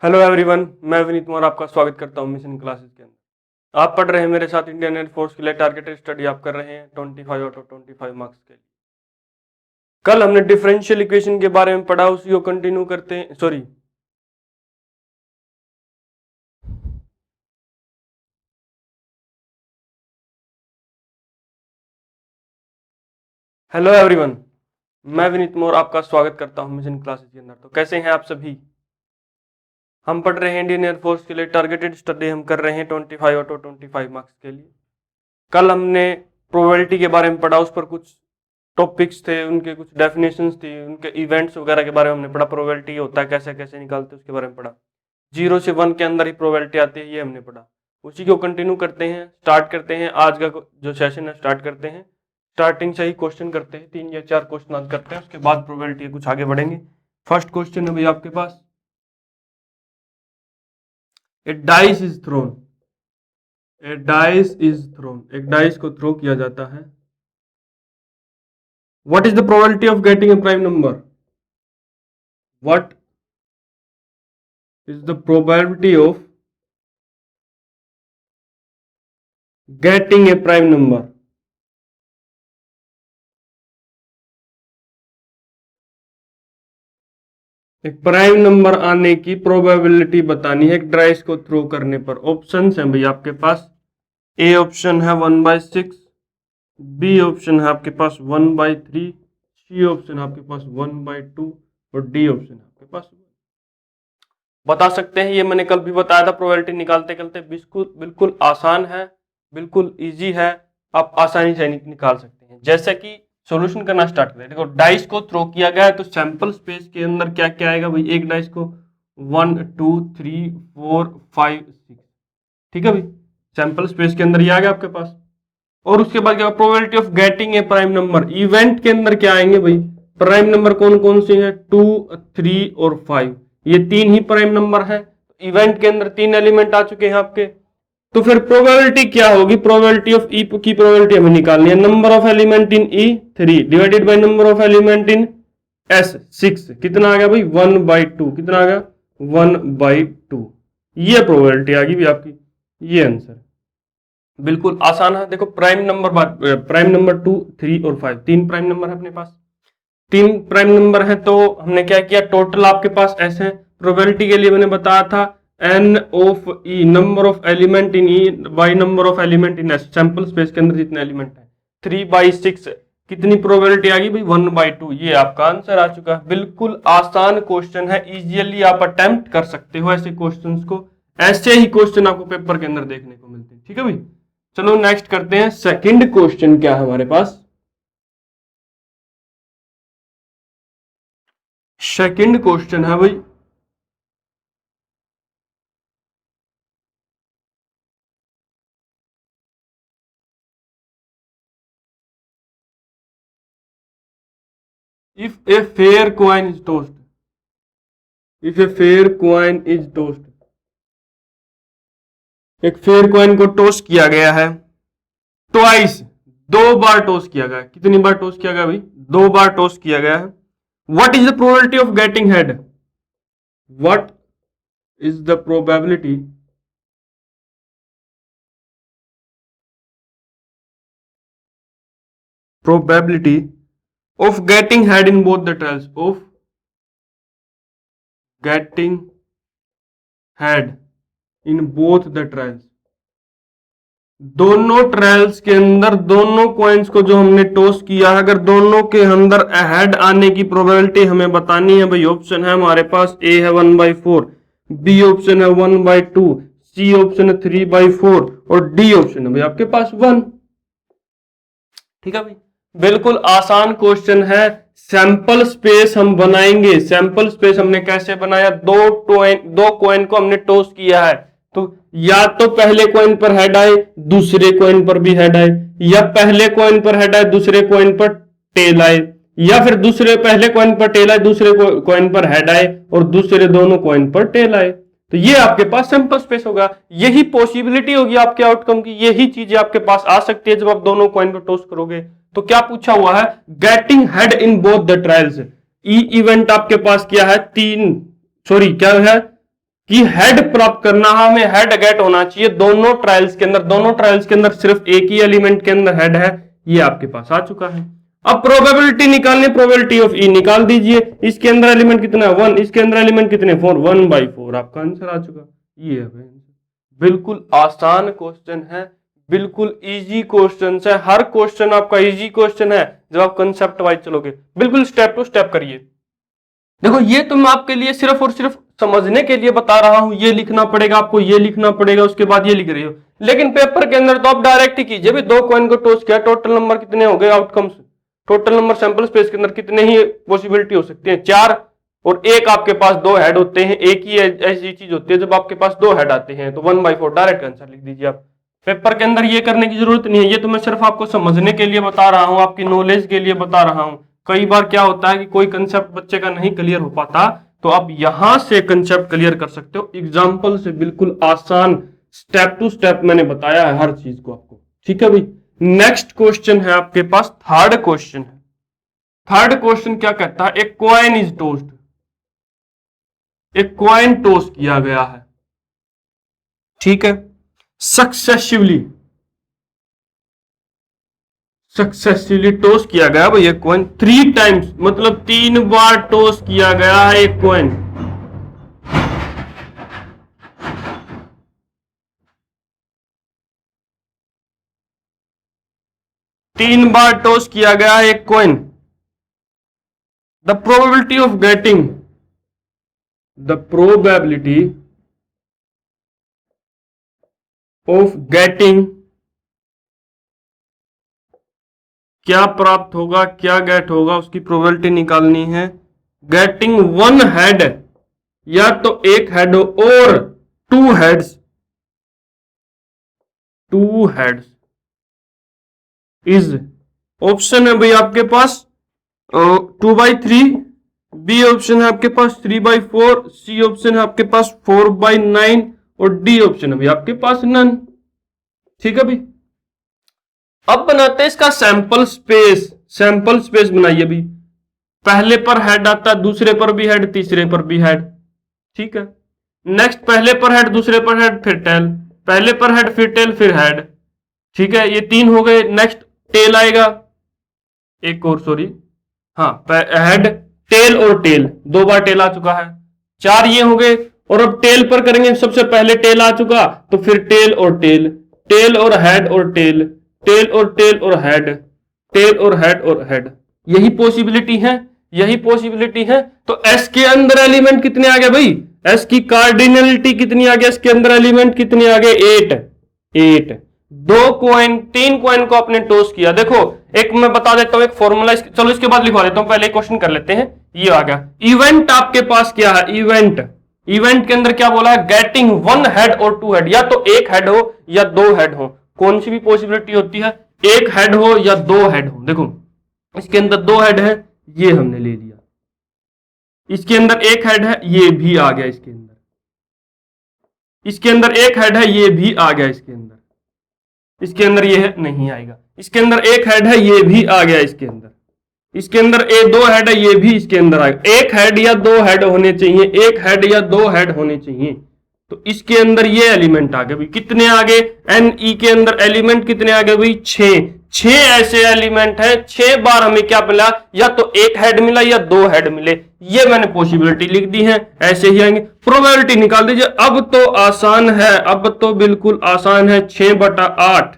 Hello everyone, मैं विनीत कुमार आपका स्वागत करता हूं मिशन क्लासेस के अंदर। आप पढ़ रहे हैं मेरे साथ इंडियन एयरफोर्स के लिए टारगेटेड स्टडी आप कर रहे हैं 25 आउट ऑफ 25 मार्क्स के लिए। कल हमने डिफरेंशियल इक्वेशन के बारे में पढ़ा, उसी को कंटिन्यू करते हैं। सॉरी, हेलो एवरीवन, मैं विनीत कुमार आपका स्वागत करता हूं मिशन क्लासेस के अंदर। तो कैसे हैं आप सभी? हम पढ़ रहे हैं इंडियन एयरफोर्स के लिए टारगेटेड स्टडी हम कर रहे हैं 25 आउट ऑफ 25 मार्क्स के लिए। कल हमने प्रोबेबिलिटी के बारे में पढ़ा, उस पर कुछ टॉपिक्स थे, उनके कुछ डेफिनेशंस थी, उनके इवेंट्स वगैरह के बारे में हमने पढ़ा। प्रोबेबिलिटी होता है कैसे कैसे निकालते हैं उसके बारे में पढ़ा। 0 से 1 के अंदर ही प्रोबेबिलिटी आती है, ये हमने पढ़ा। उसी को कंटिन्यू करते हैं, स्टार्ट करते हैं आज का जो सेशन है। स्टार्ट करते हैं, स्टार्टिंग से ही क्वेश्चन करते हैं, 3 या 4 क्वेश्चन आज करते हैं, उसके बाद प्रोबेबिलिटी कुछ आगे बढ़ेंगे। फर्स्ट क्वेश्चन है भाई आपके पास, a dice is thrown. A dice is thrown, एक डाइस को थ्रो किया जाता है। What is the probability of getting a prime number? What is the probability of getting a prime number? एक प्राइम नंबर आने की प्रोबेबिलिटी बतानी है एक डाइस को थ्रो करने पर। ऑप्शन है भाई आपके पास, ए ऑप्शन है 1/6, बी ऑप्शन है आपके पास 1/3, सी ऑप्शन है आपके पास 1/2 और डी ऑप्शन है आपके पास 1। बता सकते हैं, ये मैंने कल भी बताया था। प्रोबेबिलिटी निकालते निकालते बिल्कुल बिल्कुल आसान है, बिल्कुल इजी है, आप आसानी से निकाल सकते हैं। जैसे कि सॉल्यूशन करना स्टार्ट करें। देखो, डाइस को थ्रो किया गया है तो सैंपल स्पेस के अंदर क्या क्या आएगा भाई? एक डाइस को 1 2 3 4 5 6, ठीक है भाई, सैंपल स्पेस के अंदर ये आ गया आपके पास। और उसके बाद क्या, probability of getting A prime number. Event के अंदर क्या आएंगे भाई? प्राइम नंबर कौन कौन से हैं? 2 3 और 5, ये 3 ही प्राइम नंबर है। इवेंट के अंदर 3 एलिमेंट आ चुके हैं आपके। तो फिर प्रोबेबिलिटी क्या होगी? प्रोबेबिलिटी ऑफ ई की प्रोबेबिलिटी हमें निकालनी है। Number of element in E 3 divided by number of element in S 6, कितना आ गया भाई? 1/2। कितना आ गया? 1/2। ये प्रोबेबिलिटी आ गई भी आपकी, ये आंसर बिल्कुल आसान है। देखो, प्राइम नंबर 2 3 और 5, 3 प्राइम नंबर है अपने पास। 3 प्राइम नंबर है तो हमने क्या किया, टोटल आपके पास ऐसे हैं। प्रोबेबिलिटी के लिए मैंने बताया था n of e, number of element in e by number of element in s, sample space के अंदर जितने एलिमेंट है। 3/6, कितनी प्रोबेबिलिटी आ गई भाई? 1/2। ये आपका आंसर आ चुका है। बिल्कुल आसान क्वेश्चन है, इजीली आप अटेम्प्ट कर सकते हो ऐसे क्वेश्चंस को। ऐसे ही क्वेश्चन आपको पेपर के अंदर देखने को मिलते हैं, ठीक है भाई। चलो नेक्स्ट करते हैं। सेकंड क्वेश्चन क्या है हमारे पास? सेकंड क्वेश्चन है भाई, if a fair coin is tossed, if a fair coin is tossed, एक फेयर कॉइन को टॉस किया गया है ट्वाइस, 2 बार टॉस किया गया है। कितनी बार टॉस किया गया भाई? 2 बार टॉस किया गया है। What is the probability of getting head? What is the probability of getting head in both the trials? Of getting head in both the trials, दोनों ट्रायल्स के अंदर दोनों कॉइन्स को जो हमने टॉस किया है, अगर दोनों के अंदर हेड आने की प्रोबेबिलिटी हमें बतानी है भाई। ऑप्शन है हमारे पास, ए है 1/4, बी ऑप्शन है 1/2, सी ऑप्शन है 3/4 और डी ऑप्शन है भाई आपके पास 1। ठीक है भाई, बिल्कुल आसान क्वेश्चन है। सैंपल स्पेस हम बनाएंगे। सैंपल स्पेस हमने कैसे बनाया? दो कॉइन को हमने टॉस किया है, तो या तो पहले कॉइन पर हेड आए, दूसरे कॉइन पर भी हेड आए, या पहले कॉइन पर हेड आए, दूसरे कॉइन पर टेल आए, या फिर दूसरे पहले कॉइन पर टेल आए, दूसरे कॉइन पर हेड आए और दूसरे दोनों कॉइन पर टेल आए। तो ये आपके पास सैंपल स्पेस होगा। यही पॉसिबिलिटी होगी आपके आउटकम की, यही चीजें आपके पास आ सकती है जब आप दोनों कॉइन को टॉस करोगे। तो क्या पूछा हुआ है? Getting head in both the trials. E event आपके पास क्या है? 3, सॉरी क्या है? कि हेड प्राप्त करना, हमें हेड गेट होना चाहिए दोनों ट्रायल्स के अंदर। दोनों ट्रायल्स के अंदर सिर्फ एक ही एलिमेंट के अंदर हेड है, ये आपके पास आ चुका है। अब प्रोबेबिलिटी निकालनी, प्रोबेबिलिटी ऑफ ई निकाल दीजिए। इसके अंदर एलिमेंट कितना है 1, इसके अंदर एलिमेंट कितने 4, 1/4 आपका आंसर आ चुका। ये है बिल्कुल आसान क्वेश्चन है, बिल्कुल इजी क्वेश्चन है। हर क्वेश्चन आपका इजी क्वेश्चन है जब आप कंसेप्ट वाइज चलोगे। बिल्कुल स्टेप टू स्टेप करिए। देखो ये तो मैं आपके लिए सिर्फ और सिर्फ समझने के लिए बता रहा हूं, ये लिखना पड़ेगा आपको, ये लिखना पड़ेगा, उसके बाद ये लिख रही हो। लेकिन पेपर के अंदर तो आप डायरेक्ट ही कीजिए भी, 2 कॉइन को टॉस किया, टोटल नंबर कितने हो गए outcomes, total number sample space के अंदर कितने ही पॉसिबिलिटी हो सकती है 4, और एक आपके पास 2 हेड होते हैं। एक ही ऐसी चीज होती है जब आपके पास 2 हेड आते हैं, तो 1/4 डायरेक्ट आंसर लिख दीजिए आप। पेपर के अंदर ये करने की जरूरत नहीं है, ये तो मैं सिर्फ आपको समझने के लिए बता रहा हूं, आपकी नॉलेज के लिए बता रहा हूं। कई बार क्या होता है कि कोई कंसेप्ट बच्चे का नहीं क्लियर हो पाता, तो आप यहां से कंसेप्ट क्लियर कर सकते हो एग्जाम्पल से। बिल्कुल आसान स्टेप टू स्टेप मैंने बताया है हर चीज को आपको, ठीक है भाई। नेक्स्ट क्वेश्चन है आपके पास, थर्ड क्वेश्चन है। थर्ड क्वेश्चन क्या कहता है, एक कॉइन इज टोस्ड, एक कॉइन टॉस किया गया है, ठीक है, सक्सेसिवली टॉस किया गया भाई एक कॉइन 3 टाइम्स, मतलब 3 बार टॉस किया गया है एक कॉइन। तीन बार टॉस किया गया है एक coin. The probability of getting, the probability of getting, क्या प्राप्त होगा, क्या गेट होगा, उसकी प्रोबेबिलिटी निकालनी है। गेटिंग 1 हेड, या तो एक हेड हो, और 2 हेड्स, 2 हेड्स इज, ऑप्शन है भाई आपके पास 2/3, बी ऑप्शन है आपके पास 3/4, सी ऑप्शन है आपके पास 4/9, और डी ऑप्शन है भाई आपके पास नन। ठीक है भाई, अब बनाते हैं इसका सैंपल स्पेस। सैंपल स्पेस बनाइए भी, पहले पर हेड आता है, दूसरे पर भी हेड, तीसरे पर भी हेड, ठीक है। नेक्स्ट पहले पर हेड, दूसरे पर हेड, फिर टेल, पहले पर हेड, फिर टेल, फिर हेड, ठीक है। ये 3 हो गए। नेक्स्ट टेल आएगा, एक और, सॉरी, हाँ, हेड, टेल और टेल, 2 बार टेल आ चुका है। 4 ये हो गए, और अब टेल पर करेंगे। सबसे पहले टेल आ चुका, तो फिर टेल और टेल, टेल और हेड और टेल, टेल और टेल और हेड, टेल और हेड और हेड। यही पॉसिबिलिटी है, यही पॉसिबिलिटी है। तो एस के अंदर एलिमेंट कितने आ गए भाई, एस की कार्डिनलिटी कितनी आ गई, इसके अंदर एलिमेंट कितने आ गए 8। 2 कॉइन, 3 कॉइन को आपने टॉस किया। देखो एक मैं बता देता हूं, एक फॉर्मूला, चलो इसके बाद लिखवा देता हूं, पहले क्वेश्चन कर लेते हैं। ये आ गया इवेंट आपके पास क्या है, इवेंट, इवेंट के अंदर क्या बोला है, गेटिंग 1 हेड और 2 हेड, या तो एक हेड हो या 2 हेड हो। कौन सी भी पॉसिबिलिटी होती है, एक हेड हो या 2 हेड हो। देखो इसके अंदर 2 हेड है, ये हमने ले लिया। इसके अंदर एक हेड है, ये भी आ गया इसके अंदर। इसके अंदर एक हेड है, ये भी आ गया इसके अंदर। इसके अंदर ये है, नहीं आएगा। इसके अंदर एक हेड है, ये भी आ गया इसके अंदर। इसके अंदर 2 हेड है, ये भी इसके अंदर आएगा। एक हेड या 2 हेड होने चाहिए, एक हेड या 2 हेड होने चाहिए। तो इसके अंदर ये एलिमेंट आ गए भाई, कितने आ गए, एन ई के अंदर एलिमेंट कितने आ गए भाई 6 ऐसे एलिमेंट है। 6 बार हमें क्या मिला, या तो एक हेड मिला या 2 हेड मिले। ये मैंने पॉसिबिलिटी लिख दी है, ऐसे ही आएंगे। प्रोबेबिलिटी निकाल दीजिए। अब तो आसान है, अब तो बिल्कुल आसान है। 6/8,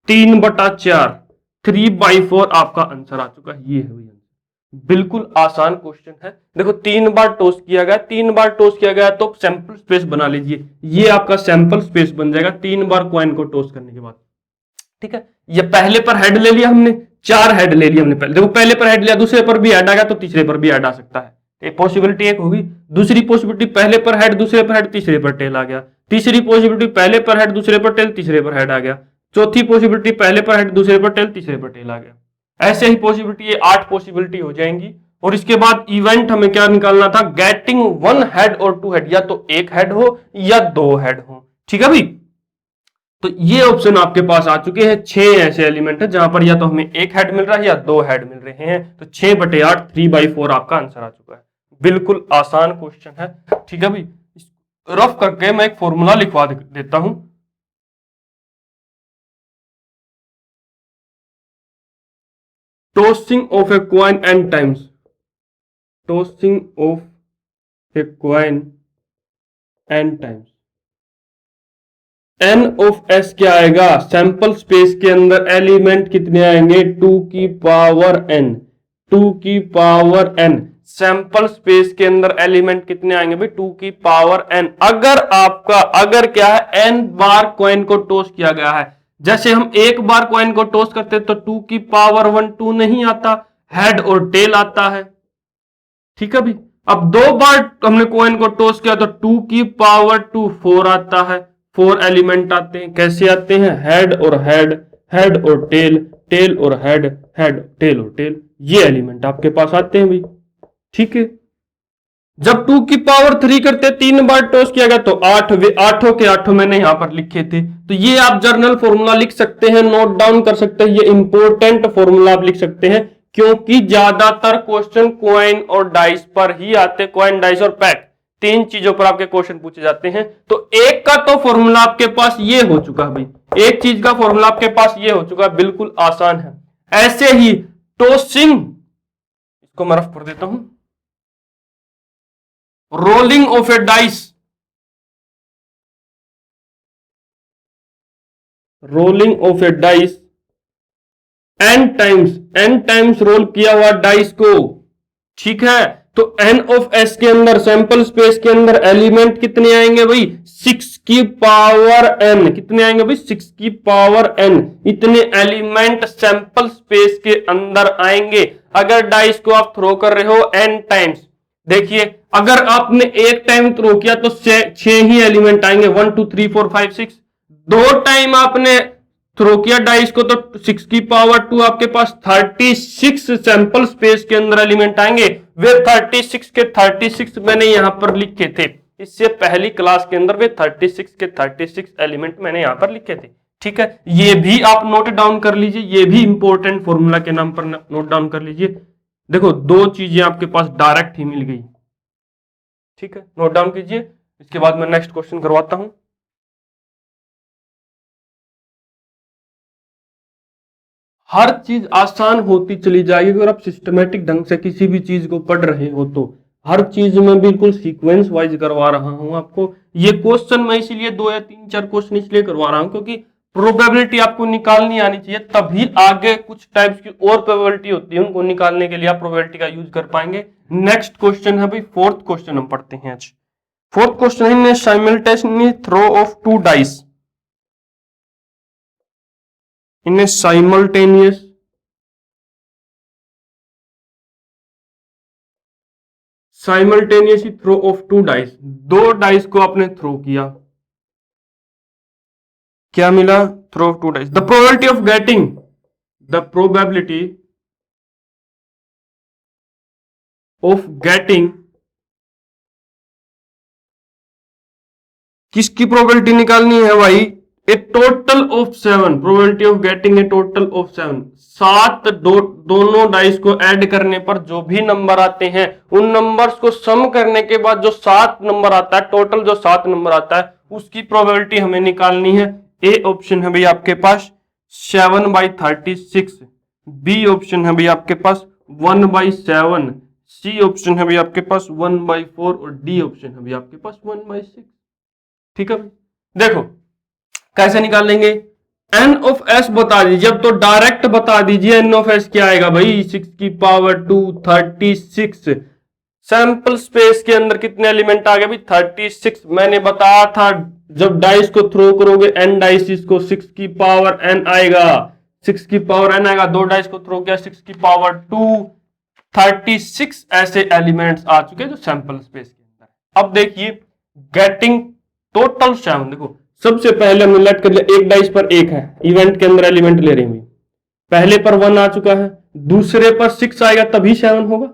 3/4, 3/4 आपका आंसर आ चुका है। ये है भैया, बिल्कुल आसान क्वेश्चन है। देखो 3 बार टॉस किया गया, 3 बार टॉस किया गया, तो सैंपल स्पेस बना लीजिए। ये आपका सैंपल स्पेस बन जाएगा 3 बार कॉइन को टॉस करने के बाद, ठीक है। ये पहले पर हेड ले लिया हमने, 4 हेड ले लिया हमने पहले। देखो पहले पर हेड लिया, दूसरे पर भी हेड आ गया, तो तीसरे पर भी हेड आ सकता है। एक पॉसिबिलिटी एक होगी। दूसरी पॉसिबिलिटी पहले पर हेड, दूसरे पर हेड, तीसरे पर टेल आ गया। तीसरी पॉसिबिलिटी पहले पर हेड, दूसरे पर टेल, तीसरे पर हेड आ गया। चौथी पॉसिबिलिटी पहले पर हेड, दूसरे पर टेल, तीसरे पर टेल आ गया। ऐसे ही पॉसिबिलिटी, ये 8 पॉसिबिलिटी हो जाएंगी। और इसके बाद इवेंट हमें क्या निकालना था, गेटिंग 1 हेड और 2 हेड, या तो एक हेड हो या 2 हेड हो, ठीक है भाई। तो ये ऑप्शन आपके पास आ चुके हैं। 6 ऐसे एलिमेंट है जहां पर या तो हमें एक हेड मिल रहा है या 2 हेड मिल रहे हैं। तो 6/8, 3/4 आपका आंसर आ चुका है। बिल्कुल आसान क्वेश्चन है, ठीक है भाई। रफ करके मैं एक फॉर्मूला लिखवा देता हूं। Tossing of a coin n times, tossing of a coin n times, n of s क्या आएगा, सैंपल स्पेस के अंदर एलिमेंट कितने आएंगे, 2 की पावर n, 2 की पावर n, सैंपल स्पेस के अंदर एलिमेंट कितने आएंगे भाई, 2 की पावर n। अगर क्या है, n बार कॉइन को टॉस किया गया है, जैसे हम एक बार कॉइन को टॉस करते तो 2 की पावर 1 2 नहीं आता, हेड और टेल आता है, ठीक है भाई। अब 2 बार हमने कॉइन को टॉस किया तो 2 की पावर 2 4 आता है, 4 एलिमेंट आते हैं, कैसे आते हैं, हेड और हेड, हेड और टेल, टेल और हेड, हेड टेल और टेल, ये एलिमेंट आपके पास आते हैं भाई, ठीक है। जब 2 की पावर 3 करते 3 बार टॉस किया गया तो 8, आठों के आठों मैंने यहां पर लिखे थे, तो ये आप जर्नल फॉर्मूला लिख सकते हैं, नोट डाउन कर सकते हैं, ये इंपॉर्टेंट फॉर्मूला आप लिख सकते हैं, क्योंकि ज्यादातर क्वेश्चन कॉइन और डाइस पर ही आते, कॉइन डाइस और पैक, 3 चीजों पर आपके क्वेश्चन पूछे जाते हैं। तो एक का तो फॉर्मूला आपके पास ये हो चुका है भाई, एक चीज का फॉर्मूला आपके पास ये हो चुका है, बिल्कुल आसान है। ऐसे ही टॉसिंग, इसको मैं रफ कर देता हूं, rolling of a dice, rolling of a dice n times roll किया हुआ डाइस को, ठीक है। तो n ऑफ s के अंदर, सैंपल स्पेस के अंदर एलिमेंट कितने आएंगे भाई, 6 की पावर n, कितने आएंगे भाई, 6 की पावर n, इतने एलिमेंट सैंपल स्पेस के अंदर आएंगे अगर डाइस को आप थ्रो कर रहे हो n टाइम्स। देखिए अगर आपने एक टाइम थ्रो किया तो 6 ही एलिमेंट आएंगे, 1 2 3 4 5 6, 2 टाइम आपने थ्रो किया डाइस को तो 6 की पावर 2 आपके पास 36 सैंपल स्पेस के अंदर एलिमेंट आएंगे। वे 36 के 36 मैंने यहां पर लिखे थे, इससे पहली क्लास के अंदर वे 36 के 36 एलिमेंट मैंने यहां पर लिखे थे, ठीक है। ये भी आप नोट डाउन कर लीजिए, ये भी इंपॉर्टेंट फॉर्मूला के नाम पर नोट डाउन कर लीजिए। देखो 2 चीजें आपके पास डायरेक्ट ही मिल गई, ठीक है, नोट डाउन कीजिए। इसके बाद मैं नेक्स्ट क्वेश्चन करवाता हूं। हर चीज आसान होती चली जाएगी अगर आप सिस्टमेटिक ढंग से किसी भी चीज को पढ़ रहे हो तो। हर चीज में बिल्कुल सीक्वेंस वाइज करवा रहा हूं आपको। ये क्वेश्चन मैं इसीलिए 2 या 3 4 क्वेश्चन इसलिए करवा रहा हूं क्योंकि प्रोबेबिलिटी आपको निकालनी आनी चाहिए, तभी आगे कुछ टाइप्स की और प्रोबेबिलिटी होती है, उनको निकालने के लिए आप प्रोबेबिलिटी का यूज कर पाएंगे। नेक्स्ट क्वेश्चन है भाई, 4th क्वेश्चन हम पढ़ते हैं आज। 4th क्वेश्चन है simultaneous throw of 2 dice in a simultaneously throw of 2 dice, 2 dice को आपने थ्रो किया, क्या मिला, throw of 2 dice, the probability of getting, the probability of getting, किसकी प्रोबेबिलिटी निकालनी है भाई, a total of 7, probability of getting a total of 7, 7 दोनों डाइस को ऐड करने पर जो भी नंबर आते हैं उन नंबर्स को सम करने के बाद जो 7 नंबर आता है, टोटल जो 7 नंबर आता है उसकी प्रोबेबिलिटी हमें निकालनी है। ए ऑप्शन है भाई आपके पास 7/36, बी ऑप्शन है भाई आपके पास 1/7, सी ऑप्शन है भाई आपके पास 1/4 और डी ऑप्शन है भाई आपके पास 1/6, ठीक है भाई। देखो कैसे निकालेंगे, n ऑफ s बता दीजिए, अब तो डायरेक्ट बता दीजिए n ऑफ s क्या आएगा भाई, 6 की पावर 2 36, सैंपल स्पेस के अंदर कितने एलिमेंट आ गए भाई 36, मैंने बताया था जब डाइस को थ्रो करोगे n डाइसिस को 6 की पावर n आएगा, 6 की पावर n आएगा, 2 डाइस को थ्रो किया 6 की पावर 2, 36 ऐसे एलिमेंट्स आ चुके जो सैंपल स्पेस के अंदर। अब देखिए गेटिंग टोटल 7, देखो सबसे पहले हमने लेट कर लिया, एक डाइस पर 1 है, इवेंट के अंदर एलिमेंट ले रही हूं, पहले पर 1 आ चुका है, दूसरे पर 6 आएगा तभी 7 होगा,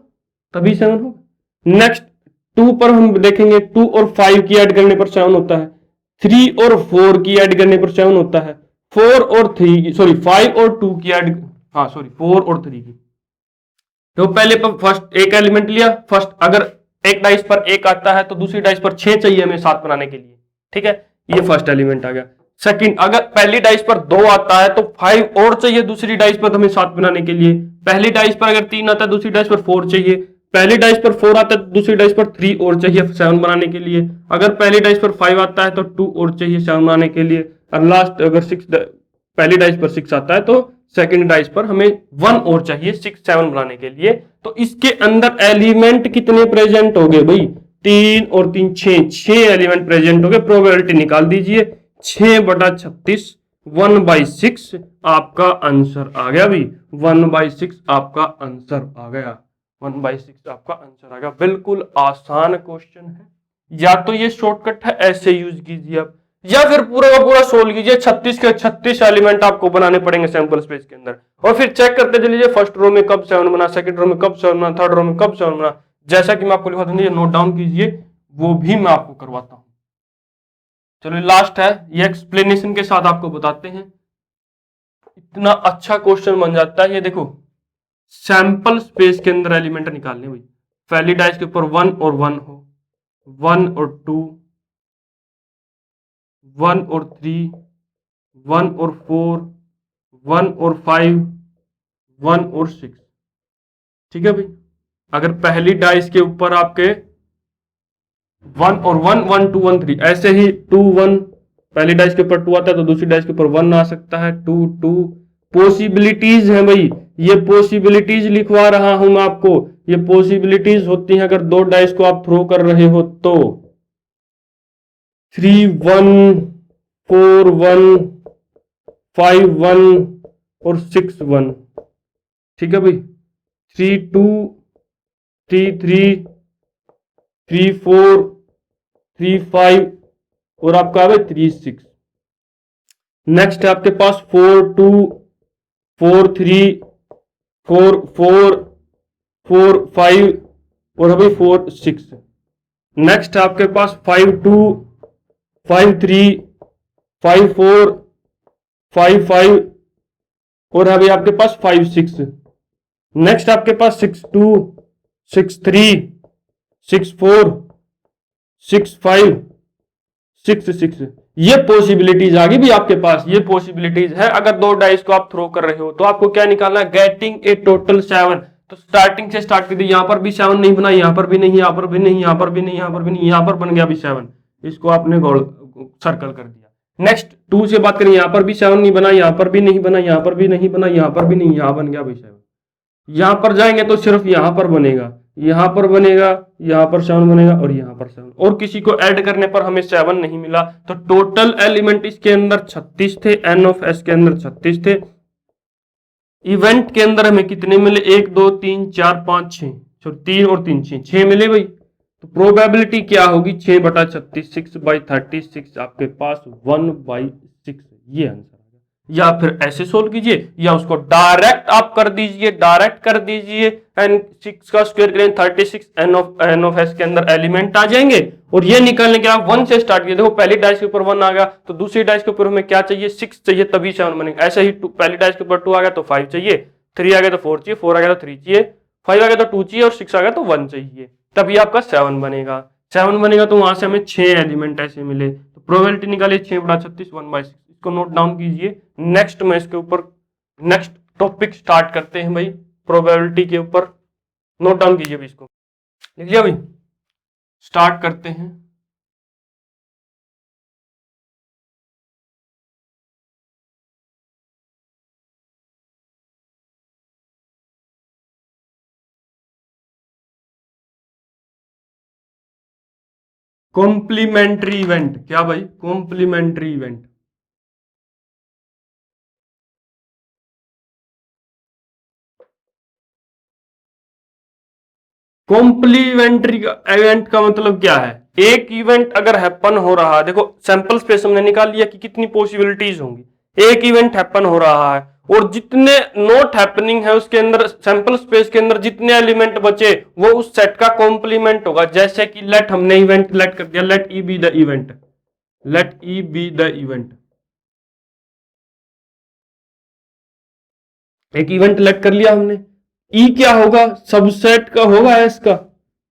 तभी 7 होगा। नेक्स्ट 2 पर हम देखेंगे, 2 और 5 की ऐड करने पर 7 होता है, 3 और 4 की ऐड करने पर 7 होता है, 4 और 3 सॉरी 5 और 2 की ऐड, हाँ सॉरी 4 और 3 की। तो पहले पर फर्स्ट एक एलिमेंट लिया, फर्स्ट अगर एक डाइस पर एक आता है तो दूसरी डाइस पर 6 चाहिए हमें 7 बनाने के लिए, ठीक है, ये फर्स्ट एलिमेंट आ गया। सेकंड, अगर पहली डाइस पर 2 आता है तो 5 और चाहिए दूसरी डाइस पर हमें 7 बनाने के लिए। पहली डाइस पर अगर 3 आता है दूसरी डाइस पर 4 चाहिए। पहली डाइस पर 4 आता है तो दूसरी डाइस पर 3 और चाहिए 7 बनाने के लिए। अगर पहली डाइस पर 5 आता है तो 2 और चाहिए 7 बनाने के लिए। और लास्ट अगर 6, पहली डाइस पर 6 आता है तो सेकंड डाइस पर हमें 1 और चाहिए 6 7 बनाने के लिए। तो इसके अंदर एलिमेंट कितने प्रेजेंट हो गए भाई, 3 और 3 6 एलिमेंट प्रेजेंट हो गए। प्रोबेबिलिटी निकाल दीजिए, 6/36 1/6 आपका आंसर आ गया भाई, 1/6 आपका आंसर आ गया, 1/6 आपका आंसर आ गया। बिल्कुल आसान क्वेश्चन है, या तो ये शॉर्टकट है ऐसे यूज कीजिए आप, या फिर पूरा का पूरा सोल्व कीजिए। 36 के 36 एलिमेंट आपको बनाने पड़ेंगे सैंपल स्पेस के अंदर, और फिर चेक करते चलिए फर्स्ट रो में कब 7 बना, सेकंड रो में कब 7 बना, थर्ड रो में कब 7 बना। जैसा कि मैं आपको लिखा दूंगी, नोट डाउन कीजिए, वो भी मैं आपको करवाता हूं। चलो लास्ट है, ये एक्सप्लेनेशन के साथ आपको बताते हैं। इतना अच्छा क्वेश्चन बन जाता है ये, देखो सैंपल स्पेस के अंदर एलिमेंट निकालने भाई, पहली डाइस के ऊपर 1 और 1 हो, 1 और 2, 1 और 3, 1 और 4, 1 और 5, 1 और 6, ठीक है भाई। अगर पहली डाइस के ऊपर आपके 1 और 1 1 2 1 3, ऐसे ही 2 1, पहली डाइस के ऊपर 2 आता है तो दूसरी डाइस के ऊपर 1 आ सकता है, 2 2। पॉसिबिलिटीज है भाई, ये पॉसिबिलिटीज लिखवा रहा हूं मैं आपको, ये पॉसिबिलिटीज होती हैं अगर दो डाइस को आप थ्रो कर रहे हो तो। 3 1, 4 1, 5 1 और 6 1, ठीक है भाई। 3 2, 3 3, 3 4, 3 5 और आपका आ 3 6। नेक्स्ट है आपके पास 4 2, 4 3, 4 4, 4 5 और अभी 4 6। नेक्स्ट है आपके पास 5 2, 5 3, 5 4, 5 5 और अभी आपके पास 5 6। नेक्स्ट आपके पास 6 2, 6 3, 6 4, 6 5, 6 6। ये पॉसिबिलिटीज आ गई भी आपके पास, ये पॉसिबिलिटीज है। अगर दो डाइस को आप थ्रो कर रहे हो तो आपको क्या निकालना है, गेटिंग ए टोटल 7। तो स्टार्टिंग से स्टार्ट कर दी, यहां पर भी 7 नहीं बना, यहां पर भी नहीं, यहां पर भी नहीं, यहां पर भी नहीं, यहां पर भी नहीं, यहां पर बन गया भी 7, इसको आपने गोल सर्कल कर दिया। नेक्स्ट 2 से बात करें, यहां पर भी 7 नहीं बना, यहां पर भी नहीं बना, यहां पर भी नहीं बना, यहां पर भी नहीं, यहां बन गया भाई 7। यहां पर जाएंगे तो सिर्फ यहां पर बनेगा, यहां पर बनेगा, यहां पर 7 बनेगा और यहां पर 7, और किसी को ऐड करने पर हमें 7 नहीं मिला। तो टोटल एलिमेंट इसके अंदर 36 थे, एन ऑफ एस के अंदर 36 थे। इवेंट के अंदर हमें कितने मिले, 1 2 3 4 5 6, 3 और 3 6 मिले भाई। तो प्रोबेबिलिटी क्या होगी, 6/36, 6/36 आपके पास 1/6, ये आंसर। या फिर ऐसे सोल्व कीजिए, या उसको डायरेक्ट आप कर दीजिए, डायरेक्ट कर दीजिए, एन 6 का स्क्वायर करें 36, एन ऑफ एस के अंदर एलिमेंट आ जाएंगे। और ये निकालने के आप 1 से स्टार्ट किए, देखो पहली डाइस के ऊपर 1 आ गया तो दूसरी डाइस के ऊपर हमें क्या चाहिए, 6 चाहिए, तभी 7 बनेगा। ऐसे ही पहली डाइस के ऊपर 2 आ गया तो 5 चाहिए, 3 आ गया तो 4 चाहिए, 4 आ गया तो 3 चाहिए, 5 आ गया तो 2 चाहिए और 6 आ गया तो 1 चाहिए, तभी आपका 7 बनेगा। 7 बनेगा तो वहां से हमें 6 एलिमेंट ऐसे मिले। तो प्रोबेबिलिटी निकालिए 6/36 1/6, इसको नोट डाउन कीजिए। नेक्स्ट में इसके ऊपर नेक्स्ट टॉपिक स्टार्ट करते हैं भाई, प्रोबेबिलिटी के ऊपर। नोट डाउन कीजिए भाई, इसको लिख लिया भाई, स्टार्ट करते हैं। कॉम्प्लीमेंट्री इवेंट, क्या भाई, कॉम्प्लीमेंट्री इवेंट। कॉम्प्लीमेंट्री इवेंट का मतलब क्या है, एक इवेंट अगर हैपन हो रहा है, देखो सैंपल स्पेस हमने निकाल लिया कि कितनी पॉसिबिलिटीज होंगी। एक इवेंट हैपन हो रहा है और जितने नॉट हैपनिंग है उसके अंदर, सैंपल स्पेस के अंदर जितने एलिमेंट बचे वो उस सेट का कॉम्प्लीमेंट होगा। जैसे कि लेट, हमने इवेंट लेट कर दिया, let E be the event, let E be the event, एक इवेंट लेट कर लिया हमने। ई क्या होगा, सबसेट का होगा एस का,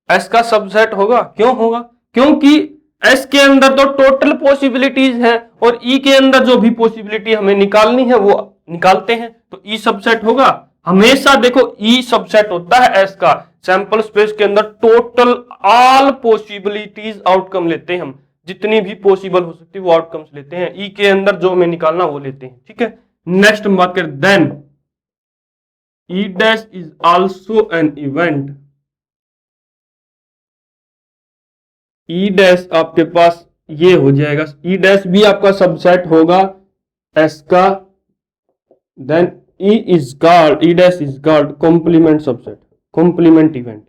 एस का सबसेट होगा। क्यों होगा? क्योंकि एस के अंदर तो टोटल पॉसिबिलिटीज है और ई के अंदर जो भी पॉसिबिलिटी हमें निकालनी है वो निकालते हैं, तो ई सबसेट होगा। हमेशा देखो ई सबसेट होता है एस का, सैंपल स्पेस के अंदर टोटल ऑल पॉसिबिलिटीज आउटकम लेते हैं हम, जितनी भी पॉसिबल हो सकती है वो आउटकम्स लेते हैं, ई के अंदर जो हमें निकालना वो लेते हैं। ठीक है, नेक्स्ट हम बात करें, then E dash is also an event. E dash आपके पास ये हो जाएगा, ई डैश भी आपका सबसेट होगा एस का, then E dash is called complement subset, complement event.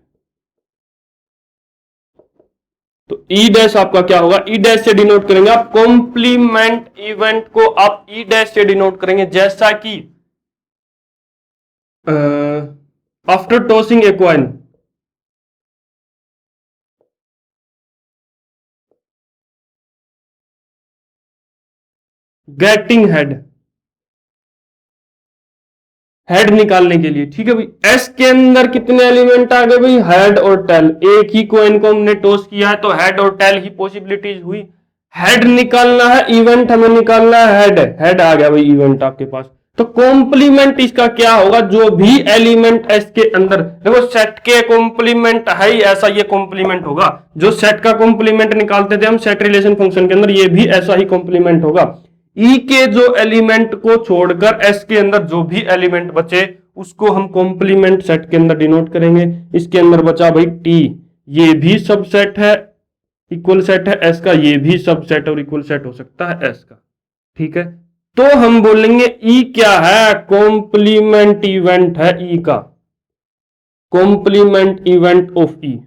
तो ई डैश आपका क्या होगा? ई डैश से डिनोट करेंगे आप कॉम्प्लीमेंट इवेंट को, आप ई डैश से डिनोट करेंगे, जैसा कि after tossing a coin, getting head, head निकालने के लिए। ठीक है भाई, एस के अंदर कितने एलिमेंट आ गए भाई? हेड और टेल। एक ही कॉइन को हमने टॉस किया है तो हेड और टेल ही पॉसिबिलिटीज हुई। हेड निकालना है, इवेंट हमें निकालना है हेड, हेड आ गया भाई इवेंट आपके पास। तो कॉम्प्लीमेंट इसका क्या होगा? जो भी एलिमेंट एस के अंदर, देखो सेट के कॉम्प्लीमेंट है ही ऐसा, ये कॉम्प्लीमेंट होगा। जो सेट का कॉम्प्लीमेंट निकालते थे हम सेट रिलेशन फंक्शन के अंदर, ये भी ऐसा ही कॉम्प्लीमेंट होगा। ई के जो एलिमेंट को छोड़कर एस के अंदर जो भी एलिमेंट बचे उसको हम कॉम्प्लीमेंट सेट के अंदर डिनोट करेंगे। इसके अंदर बचा भाई टी, ये भी सबसेट है, इक्वल सेट है एस का, ये भी सबसेट और इक्वल सेट हो सकता है एस का। ठीक है, तो हम बोलेंगे ई क्या है? कॉम्प्लीमेंट इवेंट है ई का, कॉम्प्लीमेंट इवेंट ऑफ ई।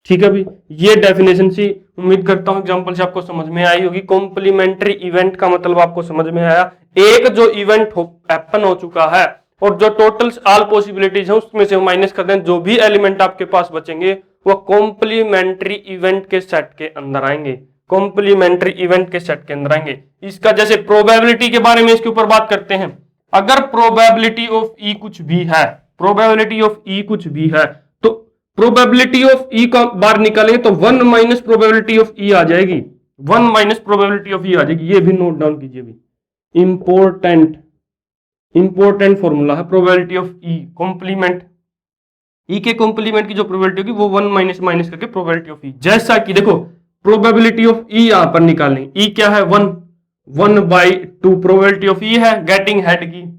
ठीक है भाई, ये डेफिनेशन सी उम्मीद करता हूं एग्जांपल से आपको समझ में आई होगी। कॉम्प्लीमेंट्री इवेंट का मतलब आपको समझ में आया, एक जो इवेंट हैपन हो चुका है और जो टोटल ऑल पॉसिबिलिटीज है उसमें से माइनस कर दें, जो भी एलिमेंट आपके पास बचेंगे वो कॉम्प्लीमेंट्री इवेंट के सेट के अंदर आएंगे, कॉम्प्लीमेंट्री इवेंट के सेट के अंदर आएंगे। इसका जैसे प्रोबेबिलिटी के बारे में इसके ऊपर बात करते हैं, अगर प्रोबेबिलिटी ऑफ ई कुछ भी है, प्रोबेबिलिटी ऑफ ई कुछ भी है, तो प्रोबेबिलिटी ऑफ ई का बार निकालेंगे तो 1 माइनस प्रोबेबिलिटी ऑफ ई आ जाएगी, 1 माइनस प्रोबेबिलिटी ऑफ ई आ जाएगी। ये भी नोट डाउन कीजिए भी, इंपॉर्टेंट फॉर्मूला है प्रोबेबिलिटी ऑफ ई कॉम्प्लीमेंट, ई के कॉम्प्लीमेंट की जो प्रोबेबिलिटी होगी वो 1 माइनस माइनस करके प्रोबेबिलिटी ऑफ ई। जैसा कि देखो प्रोबेबिलिटी ऑफ ई यहां पर निकालनी, ई क्या है? 1/2 प्रोबेबिलिटी ऑफ ई है गेटिंग हेड की।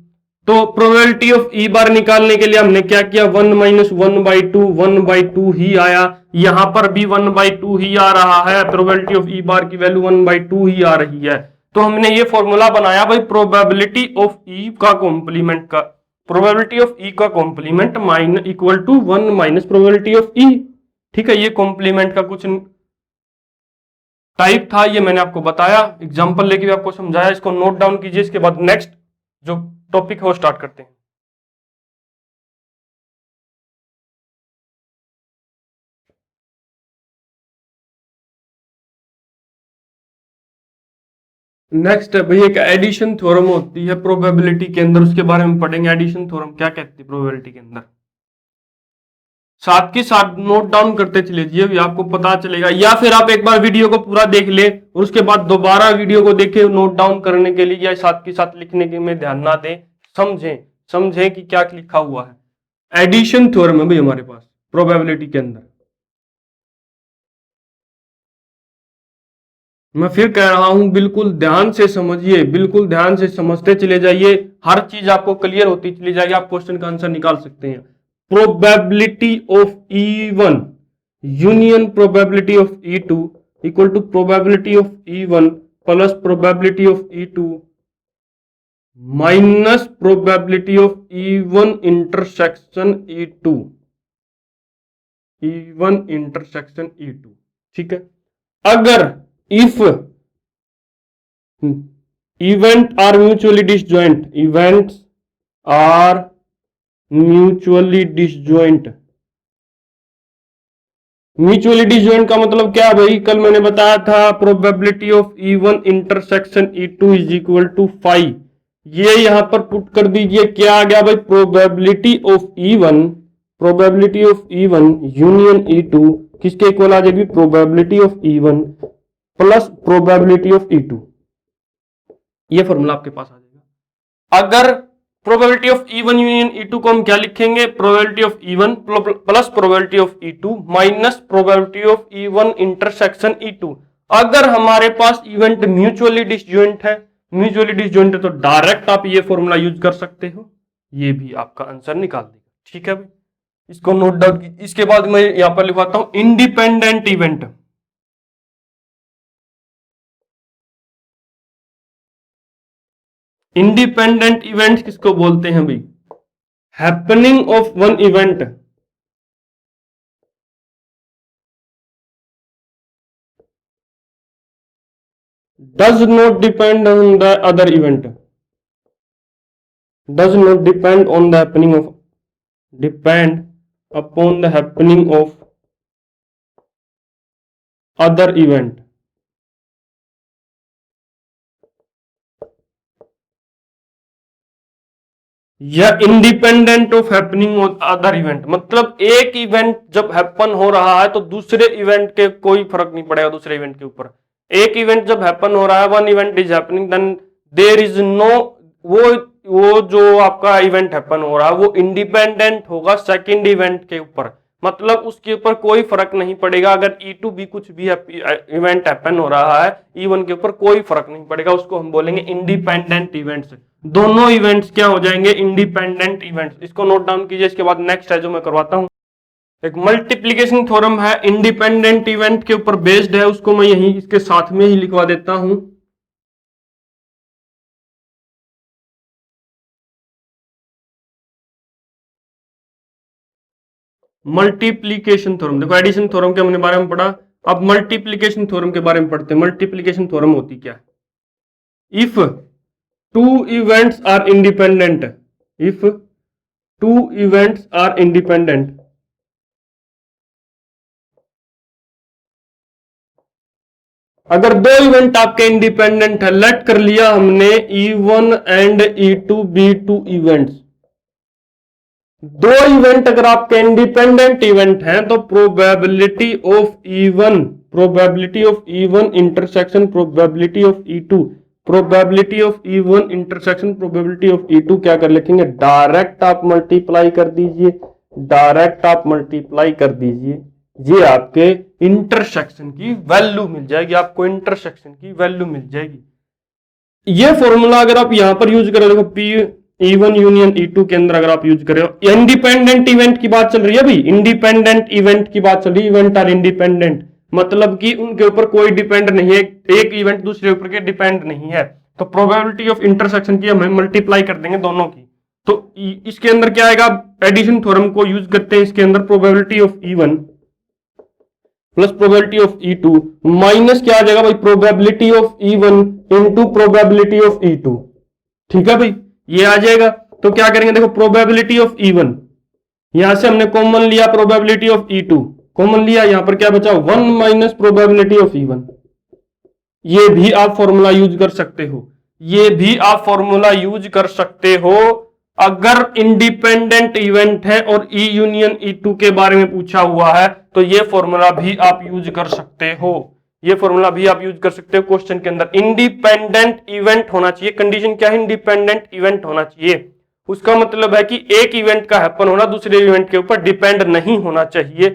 तो प्रोबेबिलिटी ऑफ ई बार निकालने के लिए हमने क्या किया? 1 माइनस 1/2, 1/2 ही आया, यहां पर भी 1/2 ही आ रहा है, प्रोबेबिलिटी ऑफ ई बार की वैल्यू 1/2 ही आ रही है। तो हमने ये फॉर्मूला बनाया भाई प्रोबेबिलिटी ऑफ ई का कॉम्प्लीमेंट का, प्रोबेबिलिटी ऑफ ई का complement minus equal to 1 minus probability of E. ठीक है, ये कॉम्प्लीमेंट का कुछ टाइप था, ये मैंने आपको बताया, एग्जांपल लेके भी आपको समझाया। इसको नोट डाउन कीजिए, इसके बाद नेक्स्ट जो टॉपिक है वो स्टार्ट करते हैं। नेक्स्ट है भाई एक एडिशन थ्योरम होती है प्रोबेबिलिटी के अंदर, उसके बारे में पढ़ेंगे। एडिशन थ्योरम क्या कहती है प्रोबेबिलिटी के अंदर, साथ के साथ नोट डाउन करते चले जाइए, आपको पता चलेगा। या फिर आप एक बार वीडियो को पूरा देख ले और उसके बाद दोबारा वीडियो को देखें नोट डाउन करने के लिए, या साथ के साथ लिखने के में ध्यान ना दें, समझें कि क्या लिखा हुआ है। एडिशन थ्योरम है भाई हमारे पास प्रोबेबिलिटी के अंदर। मैं फिर कह रहा हूं बिल्कुल ध्यान से समझिए, बिल्कुल ध्यान से समझते चले जाइए, हर चीज आपको क्लियर होती चली जाएगी, आप क्वेश्चन का आंसर निकाल सकते हैं। Probability of E1 union probability of E2 equal to probability of E1 plus probability of E2 minus probability of E1 intersection E2, E1 intersection E2। ठीक है, अगर if event are mutually disjoint, events are mutually disjoint, mutually disjoint का मतलब क्या भाई? कल मैंने बताया था probability of E1 intersection E2 is equal to 5। ये यहां पर पुट कर दीजिए, क्या आ गया भाई? Probability of E1 probability of E1 union E2 किसके इक्वल आ जाएगी? Probability of E1 plus probability of E2। ये फॉर्मूला आपके पास आ जाएगा। अगर probability of E1 union E2 को हम क्या लिखेंगे? Probability of E1 plus probability of E2 minus probability of E1 intersection E2। अगर हमारे पास इवेंट म्यूचुअली डिसजॉइंट है, तो डायरेक्ट आप ये फॉर्मूला यूज कर सकते हो, ये भी आपका आंसर निकाल देगा। ठीक है भाई, इसको नोट डाउन की। इसके बाद मैं यहां पर लिखवाता हूं इंडिपेंडेंट इवेंट। इंडिपेंडेंट इवेंट किसको बोलते हैं भाई? Happening of one event does not depend on the other event, does not depend on the happening of, depend upon the happening of other event। या independent of happening of other event, मतलब एक event जब happen हो रहा है तो दूसरे event के कोई फर्क नहीं पड़ेगा दूसरे इवेंट के ऊपर। एक इवेंट जब हैपन हो रहा है, one event is happening, then there is no, वो जो आपका इवेंट हैपन हो रहा है वो इंडिपेंडेंट होगा सेकंड इवेंट के ऊपर, मतलब उसके ऊपर कोई फर्क नहीं पड़ेगा। अगर E2 भी कुछ भी इवेंट हैपन हो रहा है, E1 के ऊपर कोई फर्क नहीं पड़ेगा, उसको हम बोलेंगे इंडिपेंडेंट इवेंट्स। दोनों इवेंट्स क्या हो जाएंगे? Independent events. इसको नोट डाउन कीजिए। इसके बाद नेक्स्ट है जो मैं करवाता हूं, एक मल्टीप्लीकेशन थ्योरम है, इंडिपेंडेंट इवेंट के ऊपर बेस्ड है, उसको मैं यही इसके साथ में ही लिखवा देता हूं। मल्टीप्लीकेशन थ्योरम, देखो एडिशन थ्योरम के हमने बारे में पढ़ा, अब मल्टीप्लीकेशन थ्योरम के बारे में पढ़ते हैं। मल्टीप्लीकेशन थ्योरम होती क्या है? If two events are independent, if two events are independent, अगर दो इवेंट आपके इंडिपेंडेंट है, लेट कर लिया हमने E1 and E2 be two events, दो इवेंट अगर आपके इंडिपेंडेंट इवेंट हैं तो probability of E1, probability of E1 intersection probability of E2, probability of E1 intersection probability of E2 क्या कर लिखेंगे? डायरेक्ट आप मल्टीप्लाई कर दीजिए, डायरेक्ट आप मल्टीप्लाई कर दीजिए, ये आपके इंटरसेक्शन की वैल्यू मिल जाएगी, आपको इंटरसेक्शन की वैल्यू मिल जाएगी। ये फॉर्मूला अगर आप यहां पर यूज करें, देखो पी E1 यूनियन E2 के अंदर अगर आप यूज करें, इंडिपेंडेंट इवेंट की बात चल रही है भाई, इंडिपेंडेंट इवेंट की बात चल रही है, इवेंट आर इंडिपेंडेंट, मतलब कि उनके ऊपर कोई डिपेंड नहीं है, एक इवेंट दूसरे ऊपर के डिपेंड नहीं है, तो प्रोबेबिलिटी ऑफ इंटरसेक्शन की हम मल्टीप्लाई कर देंगे दोनों की। तो इसके अंदर क्या आएगा? एडिशन थ्योरम को यूज करते हैं, इसके अंदर probability of E1 plus probability of E2 minus क्या आ जाएगा भाई? Probability of E1 into probability of E2। ठीक है भाई, ये आ जाएगा। तो क्या करेंगे, देखो प्रोबेबिलिटी ऑफ E1, यहां से हमने कॉमन लिया प्रोबेबिलिटी ऑफ E2, कॉमन लिया, यहां पर क्या बचा? 1 माइनस प्रोबेबिलिटी ऑफ E1। ये भी आप फॉर्मूला यूज कर सकते हो, ये भी आप फॉर्मूला यूज कर सकते हो। अगर इंडिपेंडेंट इवेंट है और E यूनियन E2 के बारे में पूछा हुआ है तो ये फॉर्मूला भी आप यूज कर सकते हो, ये फॉर्मूला भी आप यूज कर सकते हो। क्वेश्चन के अंदर इंडिपेंडेंट इवेंट होना चाहिए, कंडीशन क्या है? इंडिपेंडेंट इवेंट होना चाहिए। उसका मतलब है कि एक इवेंट का हैपन होना दूसरे इवेंट के ऊपर डिपेंड नहीं होना चाहिए,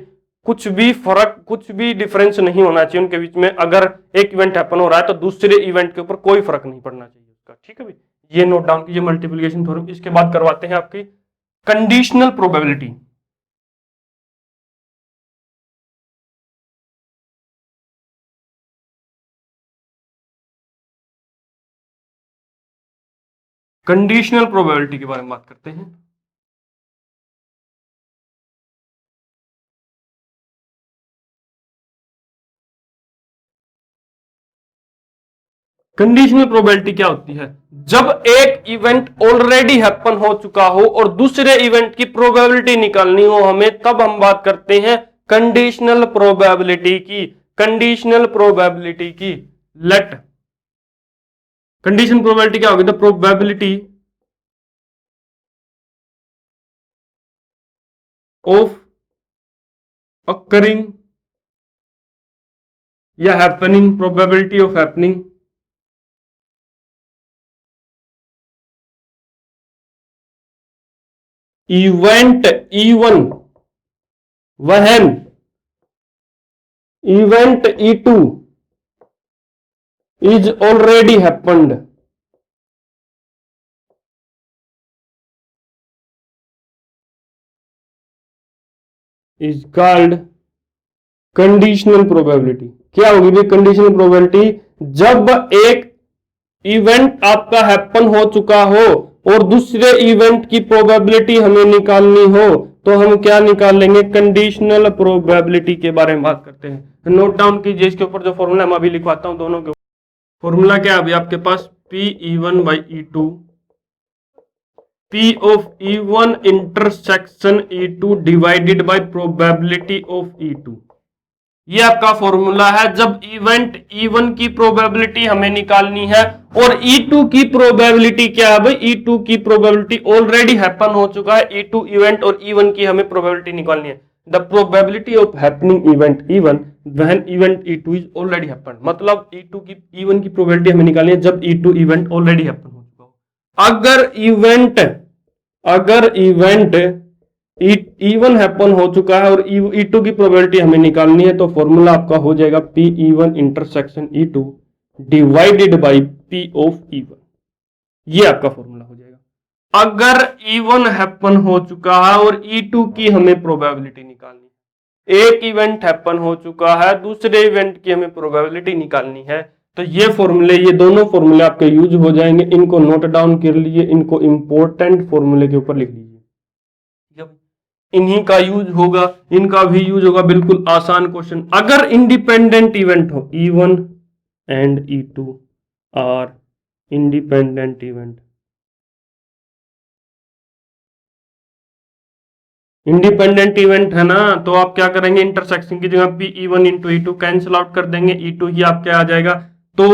कुछ भी फर्क, कुछ भी डिफरेंस नहीं होना चाहिए उनके बीच में। अगर एक इवेंट हैपन हो रहा है तो दूसरे इवेंट के ऊपर कोई फर्क नहीं पड़ना चाहिए उसका। ठीक है भाई, ये नोट डाउन कीजिए मल्टीप्लिकेशन थ्योरम। इसके बाद करवाते हैं आपकी कंडीशनल प्रोबेबिलिटी। कंडीशनल प्रोबेबिलिटी के बारे में बात करते हैं। कंडीशनल प्रोबेबिलिटी क्या होती है? जब एक इवेंट ऑलरेडी हैपन हो चुका हो और दूसरे इवेंट की प्रोबेबिलिटी निकालनी हो हमें, तब हम बात करते हैं कंडीशनल प्रोबेबिलिटी की, कंडीशनल प्रोबेबिलिटी की। लेट कंडीशन प्रोबेबिलिटी क्या होगी? द प्रोबेबिलिटी ऑफ occurring या happening, probability of happening, event E1 when event E2 is already happened, is called conditional probability. क्या होगी भाई कंडीशनल प्रोबेबिलिटी? जब एक इवेंट आपका हैपन हो चुका हो और दूसरे इवेंट की प्रोबेबिलिटी हमें निकालनी हो तो हम क्या निकाल लेंगे? कंडीशनल प्रोबेबिलिटी के बारे में बात करते हैं। नोट डाउन कीजिए इसके ऊपर जो फॉर्मूला मैं अभी लिखवाता हूं दोनों के। फॉर्मूला क्या है अभी आपके पास? P E1 by E2, P of E1 intersection E2 divided by probability of E2। ये आपका फॉर्मूला है जब इवेंट E1 की प्रोबेबिलिटी हमें निकालनी है और E2 की प्रोबेबिलिटी क्या है भाई? E2 की प्रोबेबिलिटी ऑलरेडी हैपन हो चुका है। E2 इवेंट और E1 की हमें प्रोबेबिलिटी निकालनी है। The probability of happening event E1 when event E2 is already happen, मतलब E2 की E1 की प्रोबेबिलिटी हमें निकालनी है जब E2 इवेंट ऑलरेडी हैपन हो चुका हो। अगर इवेंट E1 हैपन हो चुका है और E2 की प्रोबेबिलिटी हमें निकालनी है तो फॉर्मूला आपका हो जाएगा P E1 intersection E2 divided by P of E1। ये आपका फॉर्मूला हो जाएगा। अगर E1 हैपन हो चुका है और E2 की हमें प्रोबेबिलिटी निकालनी है, एक इवेंट हैपन हो चुका है दूसरे इवेंट की हमें प्रोबेबिलिटी निकालनी है, तो ये फॉर्मूले, ये दोनों फॉर्मूले आपके यूज हो जाएंगे। इनको नोट डाउन कर लीजिए, इनको इंपॉर्टेंट फॉर्मूले के ऊपर लिख लीजिए। इन्हीं का यूज होगा, इनका भी यूज होगा। बिल्कुल आसान क्वेश्चन। अगर इंडिपेंडेंट इवेंट हो, E1 and E2 are independent event, independent event है ना, तो आप क्या करेंगे? इंटरसेक्शन की जगह P E1 into E2 cancel out कर देंगे, E2 ही आपके आ जाएगा। तो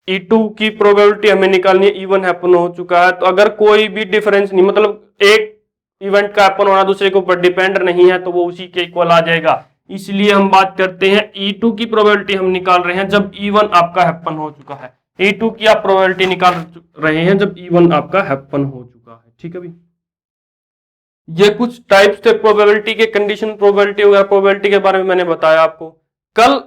E2 की प्रोबेबिलिटी हमें निकालनी है, E1 हैपन हो चुका है, तो अगर कोई भी डिफरेंस नहीं, मतलब एक इवेंट का हैपन होना दूसरे के ऊपर डिपेंड नहीं है, तो वो उसी के इक्वल आ जाएगा। इसलिए हम बात करते हैं E2 की प्रोबेबिलिटी हम निकाल रहे हैं जब E1 आपका हैपन हो चुका है। E2 की आप प्रोबेबिलिटी निकाल रहे हैं जब E1 आपका हैपन हो चुका है। ठीक है भाई, ये कुछ टाइप्स थे प्रोबेबिलिटी के, कंडीशन प्रोबेबिलिटी वगैरह प्रोबेबिलिटी के बारे में मैंने बताया आपको। कल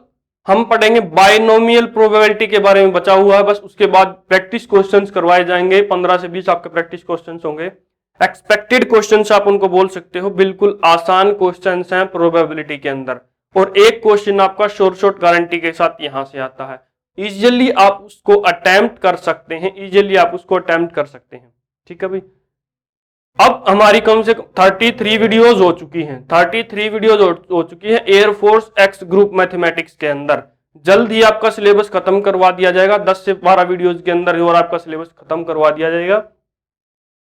हम पढ़ेंगे बाइनोमियल प्रोबेबिलिटी के बारे में, बचा हुआ है बस। उसके बाद प्रैक्टिस क्वेश्चंस करवाए जाएंगे, 15 से 20 आपके प्रैक्टिस क्वेश्चंस होंगे। एक्सपेक्टेड क्वेश्चंस आप उनको बोल सकते हो, बिल्कुल आसान क्वेश्चंस हैं प्रोबेबिलिटी के अंदर। और एक क्वेश्चन आपका शॉर्ट गारंटी के साथ यहां से आता है, इजीली आप उसको अटेम्प्ट कर सकते हैं, इजीली आप उसको अटेम्प्ट कर सकते हैं। ठीक है भाई, अब हमारी कम से कम 33 वीडियोस हो चुकी हैं, 33 वीडियोस हो चुकी है एयरफोर्स एक्स ग्रुप मैथमेटिक्स के अंदर। जल्द ही आपका सिलेबस खत्म करवा दिया जाएगा, 10 से 12 वीडियोस के अंदर और आपका सिलेबस खत्म करवा दिया जाएगा।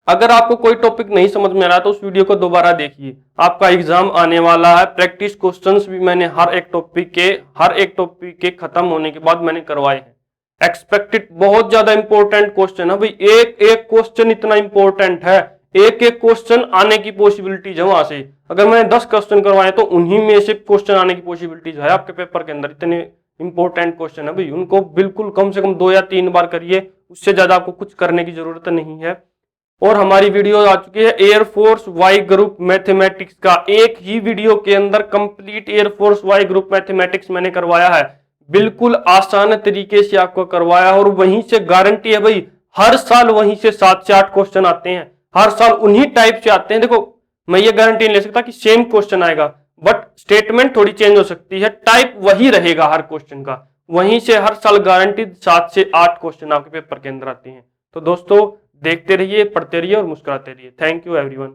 अगर आपको कोई टॉपिक नहीं समझ में आ रहा तो उस वीडियो को दोबारा देखिए, आपका एग्जाम आने वाला है। प्रैक्टिस क्वेश्चंस भी मैंने हर एक टॉपिक के खत्म होने के बाद मैंने करवाए हैं। एक्सपेक्टेड बहुत ज्यादा इंपॉर्टेंट क्वेश्चन है भाई, एक एक क्वेश्चन इतना इंपॉर्टेंट है, एक एक क्वेश्चन आने की पॉसिबिलिटी है वहां से। अगर मैंने 10 क्वेश्चन करवाए तो उन्हीं में से क्वेश्चन आने की पॉसिबिलिटीज है आपके पेपर के अंदर। इतने इंपॉर्टेंट क्वेश्चन है भाई, उनको बिल्कुल कम से कम 2 या 3 बार करिए, उससे ज्यादा आपको कुछ करने की जरूरत नहीं है। और हमारी वीडियो आ चुकी है एयरफोर्स वाई ग्रुप मैथमेटिक्स का, एक ही वीडियो के अंदर complete air force Y group mathematics मैंने करवाया है, बिल्कुल आसान तरीके से आपको करवाया। और वहीं से गारंटी है भाई, हर साल वहीं से 7 से 8 क्वेश्चन आते हैं, हर साल उन्हीं टाइप से आते हैं। देखो मैं ये गारंटी नहीं ले सकता कि सेम क्वेश्चन आएगा, बट स्टेटमेंट थोड़ी चेंज हो सकती है, टाइप वही रहेगा हर क्वेश्चन का। वहीं से हर साल गारंटी 7 से 8 क्वेश्चन आपके पेपर के अंदर आते हैं। तो दोस्तों देखते रहिए, पढ़ते रहिए और मुस्कुराते रहिए। Thank you everyone.